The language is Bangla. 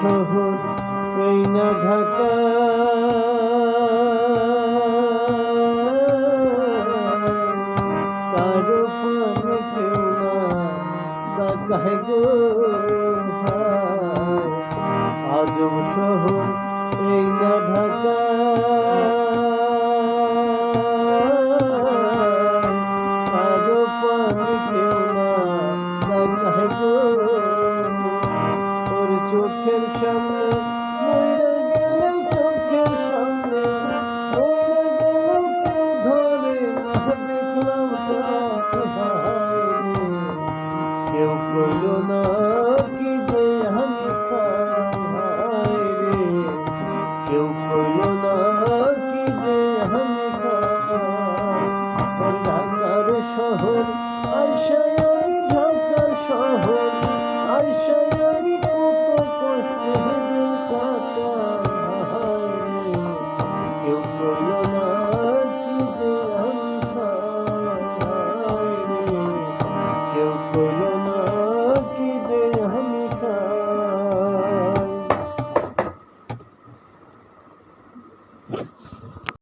শহর এই না ঢাকা, কারো পানে কেউ না তাকায় গো। আজব শহর এই না ঢাকা, কারো পানে কেউ না তাকায় গো। ওর চোখের সামনে মইরা গেল, চোখের সামনে মইরা গেল, কেউ ধরে না দেখলাম তারে। কেউ কইল না কি যে আমি খাই রে, কেউ কইল না কি যে আমি খাই। ওর ঢাকার শহর আইসা আমি, ঢাকার শহর আইসা আমি